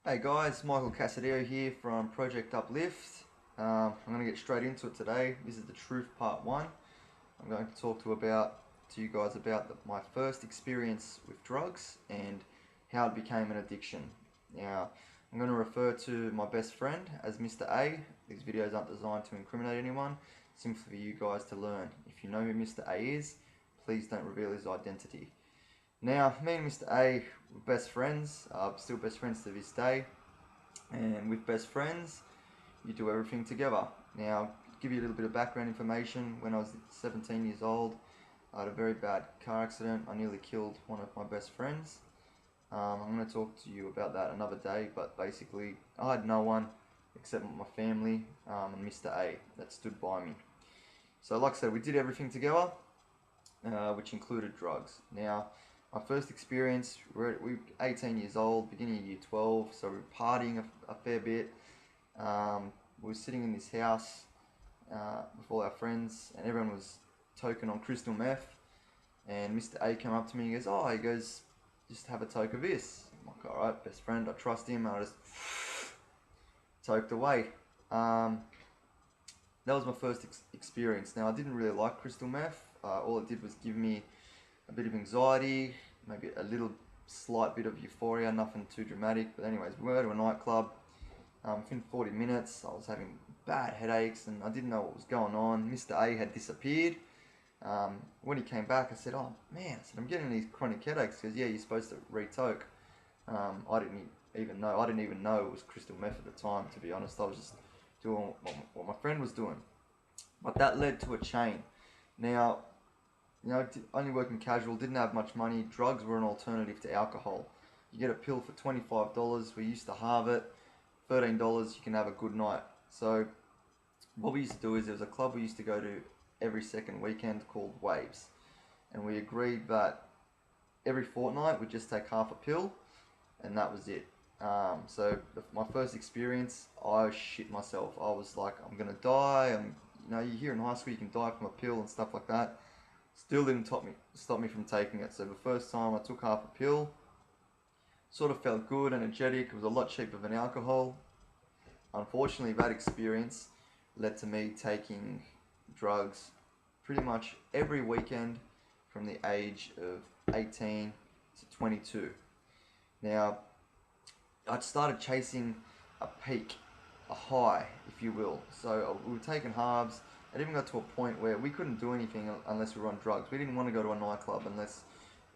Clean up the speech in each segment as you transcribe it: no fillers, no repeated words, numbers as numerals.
Hey guys, Michael Casadeo here from Project Uplift. I'm going to get straight into it today. This is the truth part one. I'm going to talk to you guys about my first experience with drugs and how it became an addiction. Now, I'm going to refer to my best friend as Mr. A. These videos aren't designed to incriminate anyone, simply for you guys to learn. If you know who Mr. A is, please don't reveal his identity. Now, me and Mr. A were best friends, still best friends to this day, and with best friends, you do everything together. Now, to give you a little bit of background information, when I was 17 years old, I had a very bad car accident. I nearly killed one of my best friends. I'm going to talk to you about that another day, but basically, I had no one except my family and Mr. A that stood by me. So, like I said, we did everything together, which included drugs. Now, my first experience, we were 18 years old, beginning of year 12, so we were partying a fair bit. We were sitting in this house with all our friends, and everyone was toking on crystal meth. And Mr. A came up to me and he goes, just have a toke of this. I'm like, all right, best friend, I trust him. And I just toked away. That was my first experience. Now, I didn't really like crystal meth. All it did was give me a bit of anxiety, maybe a little slight bit of euphoria, nothing too dramatic. But anyways, we were to a nightclub. Within 40 minutes, I was having bad headaches and I didn't know what was going on. Mr. A had disappeared. When he came back, I said, "Oh man," I said, "I'm getting these chronic headaches." Because yeah, you're supposed to retoke. I didn't even know. I didn't even know it was crystal meth at the time. To be honest, I was just doing what my friend was doing. But that led to a chain. Now, only working casual, didn't have much money. Drugs were an alternative to alcohol. You get a pill for $25. We used to halve it. $13, you can have a good night. So what we used to do is there was a club we used to go to every second weekend called Waves. And we agreed that every fortnight we'd just take half a pill and that was it. My first experience, I shit myself. I was like, I'm gonna die. You hear in high school you can die from a pill and stuff like that. Still didn't stop me from taking it. So the first time I took half a pill, sort of felt good, energetic. It was a lot cheaper than alcohol. Unfortunately, that experience led to me taking drugs pretty much every weekend from the age of 18 to 22. Now, I started chasing a peak, a high, if you will. So we were taking halves. It even got to a point where we couldn't do anything unless we were on drugs. We didn't want to go to a nightclub unless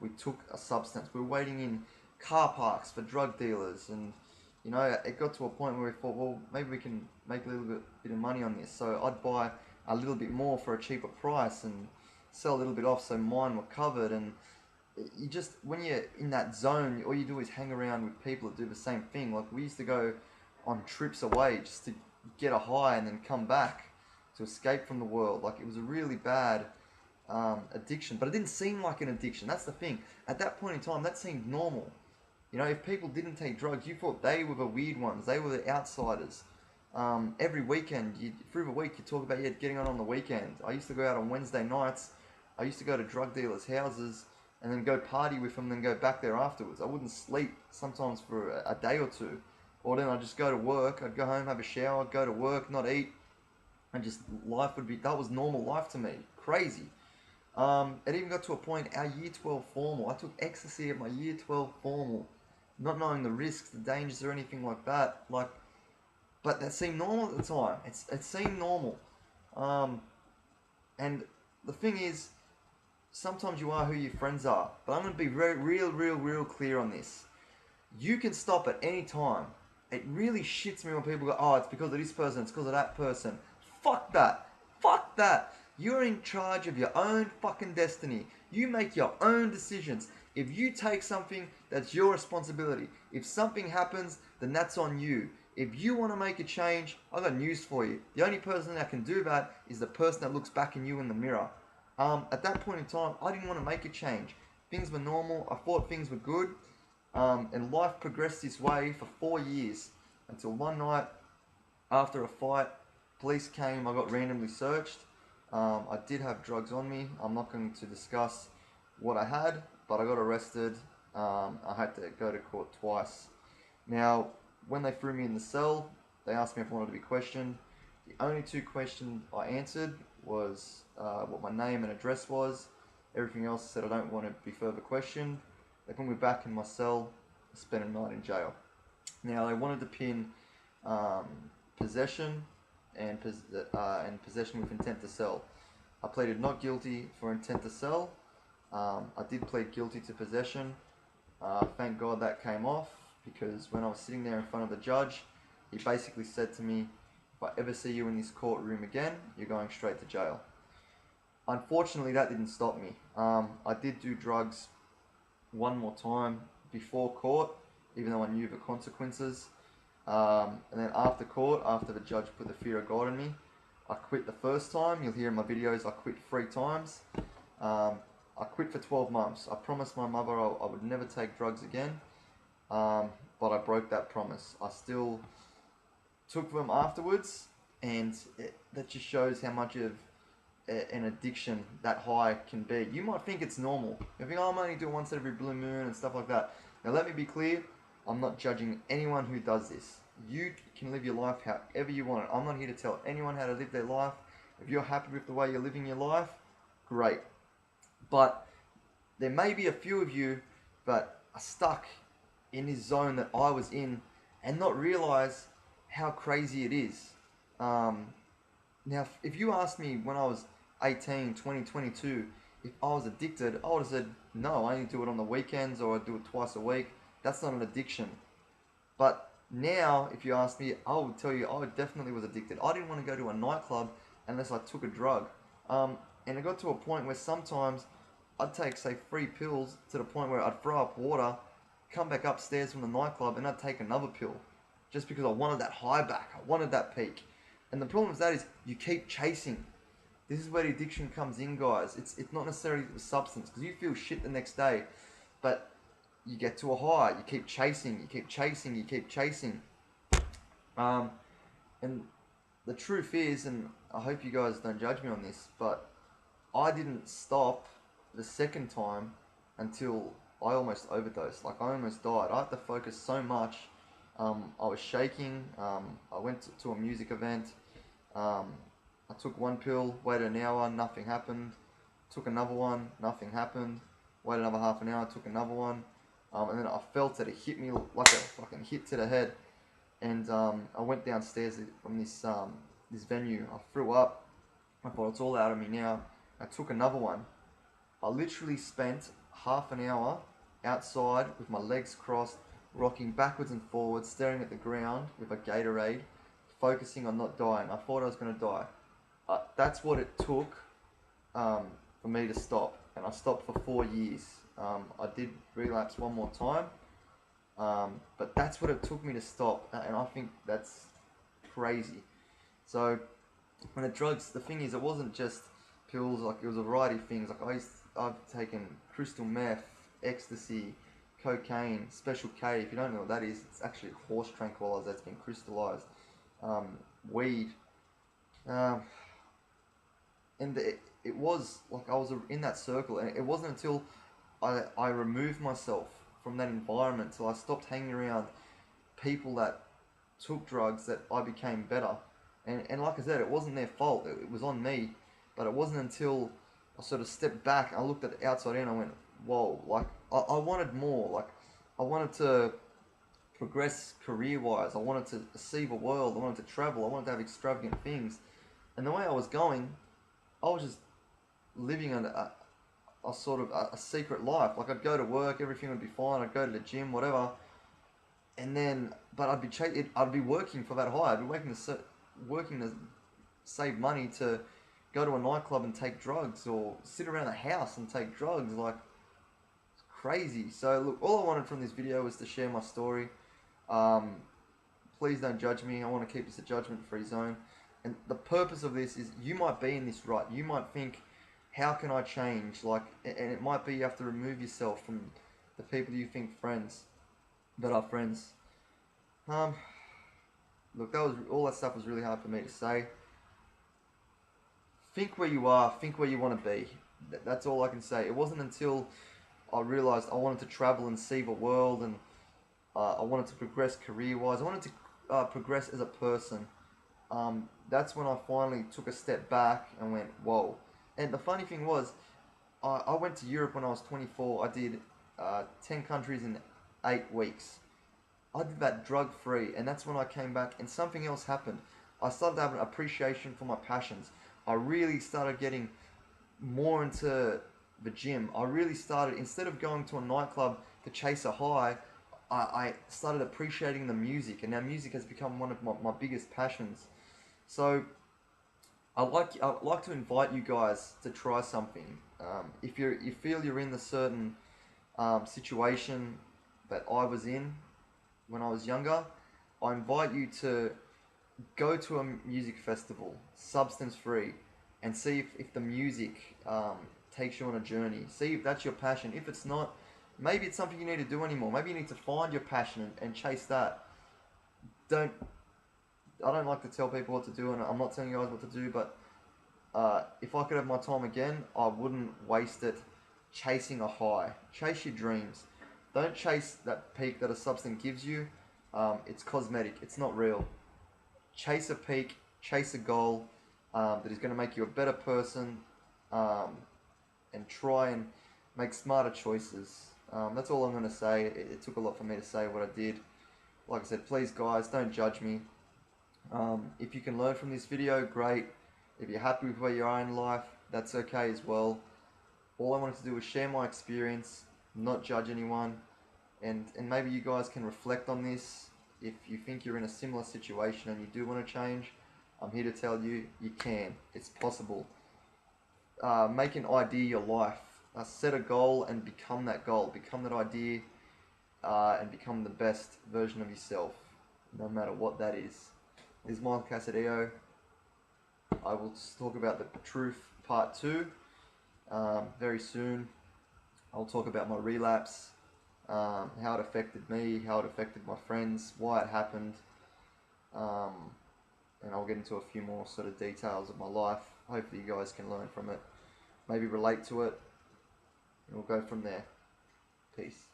we took a substance. We were waiting in car parks for drug dealers, and it got to a point where we thought, well, maybe we can make a little bit of money on this. So I'd buy a little bit more for a cheaper price and sell a little bit off so mine were covered. And when you're in that zone, all you do is hang around with people that do the same thing. Like, we used to go on trips away just to get a high and then come back to escape from the world. Like, it was a really bad addiction, but it didn't seem like an addiction. That's the thing. At that point in time, that seemed normal. If people didn't take drugs, you thought they were the weird ones. They were the outsiders. Every weekend, through the week, you talk about getting on the weekend. I used to go out on Wednesday nights. I used to go to drug dealers' houses and then go party with them, then go back there afterwards. I wouldn't sleep sometimes for a day or two. Or then I'd just go to work. I'd go home, have a shower, go to work, not eat, and just that was normal life to me. Crazy. It even got to a point, our year 12 formal, I took ecstasy at my year 12 formal, not knowing the risks, the dangers, or anything like that. But that seemed normal at the time. It seemed normal. And the thing is, sometimes you are who your friends are. But I'm going to be real clear on this. You can stop at any time. It really shits me when people go, "Oh, it's because of this person, it's because of that person." Fuck that. Fuck that. You're in charge of your own fucking destiny. You make your own decisions. If you take something, that's your responsibility. If something happens, then that's on you. If you want to make a change, I've got news for you. The only person that can do that is the person that looks back in you in the mirror. At that point in time, I didn't want to make a change. Things were normal. I thought things were good. And life progressed this way for 4 years until one night after a fight, police came. I got randomly searched. I did have drugs on me. I'm not going to discuss what I had, but I got arrested. I had to go to court twice. Now, when they threw me in the cell, they asked me if I wanted to be questioned. The only two questions I answered was what my name and address was. Everything else said I don't want to be further questioned. They put me back in my cell, spent a night in jail. Now they wanted to pin possession and possession with intent to sell. I pleaded not guilty for intent to sell. I did plead guilty to possession. Thank God that came off, because when I was sitting there in front of the judge, he basically said to me, if I ever see you in this courtroom again, you're going straight to jail. Unfortunately, that didn't stop me. I did do drugs one more time before court, even though I knew the consequences. And then after court, after the judge put the fear of God in me, I quit the first time. You'll hear in my videos I quit 3 times. I quit for 12 months. I promised my mother I would never take drugs again, but I broke that promise. I still took them afterwards, and that just shows how much of an addiction that high can be. You might think it's normal. You think, oh, I'm only doing once every blue moon and stuff like that. Now let me be clear, I'm not judging anyone who does this. You can live your life however you want it. I'm not here to tell anyone how to live their life. If you're happy with the way you're living your life, great. But there may be a few of you that are stuck in this zone that I was in and not realize how crazy it is. Now, if you asked me when I was 18, 20, 22, if I was addicted, I would have said, no, I only do it on the weekends, or I do it twice a week. That's not an addiction. But now, if you ask me, I would tell you I definitely was addicted. I didn't want to go to a nightclub unless I took a drug. And it got to a point where sometimes I'd take, say, 3 pills to the point where I'd throw up water, come back upstairs from the nightclub, and I'd take another pill. Just because I wanted that high back. I wanted that peak. And the problem with that is you keep chasing. This is where the addiction comes in, guys. It's not necessarily the substance, because you feel shit the next day, but you get to a high. You keep chasing. You keep chasing. You keep chasing. And the truth is, and I hope you guys don't judge me on this, but I didn't stop the second time until I almost overdosed. Like, I almost died. I had to focus so much. I was shaking. I went to a music event. I took 1 pill, waited an hour, nothing happened. Took another one, nothing happened. Waited another half an hour, took another one. And then I felt that it hit me like a fucking hit to the head. And I went downstairs from this venue. I threw up. I thought, it's all out of me now. I took another one. I literally spent half an hour outside with my legs crossed, rocking backwards and forwards, staring at the ground with a Gatorade, focusing on not dying. I thought I was going to die. That's what it took for me to stop. And I stopped for 4 years. I did relapse one more time. But that's what it took me to stop. And I think that's crazy. So, when the drugs, the thing is, it wasn't just pills. Like, it was a variety of things. Like, I've taken crystal meth, ecstasy, cocaine, Special K. If you don't know what that is, it's actually a horse tranquilizer that's been crystallized. Weed. And it was like I was in that circle, and it wasn't until I removed myself from that environment, till I stopped hanging around people that took drugs, that I became better. And like I said, it wasn't their fault. It was on me. But it wasn't until I sort of stepped back, I looked at the outside in, and I went, whoa, like, I wanted more. Like, I wanted to progress career-wise. I wanted to see the world. I wanted to travel. I wanted to have extravagant things. And the way I was going, I was just living a sort of a secret life. Like, I'd go to work, everything would be fine. I'd go to the gym, whatever. And then, but I'd be working for that high. I'd be working to save money to go to a nightclub and take drugs, or sit around the house and take drugs. Like, it's crazy. So look, all I wanted from this video was to share my story. Please don't judge me. I want to keep this a judgment-free zone. And the purpose of this is, you might be in this rut. You might think, how can I change? Like, and it might be you have to remove yourself from the people you think that are friends. Look, all that stuff was really hard for me to say. Think where you are. Think where you want to be. That's all I can say. It wasn't until I realized I wanted to travel and see the world, and I wanted to progress career-wise. I wanted to progress as a person. That's when I finally took a step back and went, whoa. And the funny thing was, I went to Europe when I was 24. I did 10 countries in 8 weeks. I did that drug free, and that's when I came back, and something else happened. I started to have an appreciation for my passions. I really started getting more into the gym. I really started, instead of going to a nightclub to chase a high, I started appreciating the music, and now music has become one of my biggest passions. So I like to invite you guys to try something. If you feel you're in the certain situation that I was in when I was younger, I invite you to go to a music festival, substance free, and see if the music takes you on a journey. See if that's your passion. If it's not, maybe it's something you need to do anymore. Maybe you need to find your passion and chase that. Don't I don't like to tell people what to do, and I'm not telling you guys what to do, but if I could have my time again, I wouldn't waste it chasing a high. Chase your dreams. Don't chase that peak that a substance gives you. It's cosmetic. It's not real. Chase a peak. Chase a goal that is going to make you a better person, and try and make smarter choices. That's all I'm going to say. It took a lot for me to say what I did. Like I said, please guys, don't judge me. If you can learn from this video, great. If you're happy with where you are in life, that's okay as well. All I wanted to do was share my experience, not judge anyone, and maybe you guys can reflect on this. If you think you're in a similar situation and you do want to change, I'm here to tell you, you can. It's possible. Make an idea your life. Set a goal and become that goal. Become that idea, and become the best version of yourself, no matter what that is. This is Michael Casadeo. I will talk about the truth part 2 very soon. I'll talk about my relapse, how it affected me, how it affected my friends, why it happened, and I'll get into a few more sort of details of my life. Hopefully you guys can learn from it, maybe relate to it, and we'll go from there. Peace.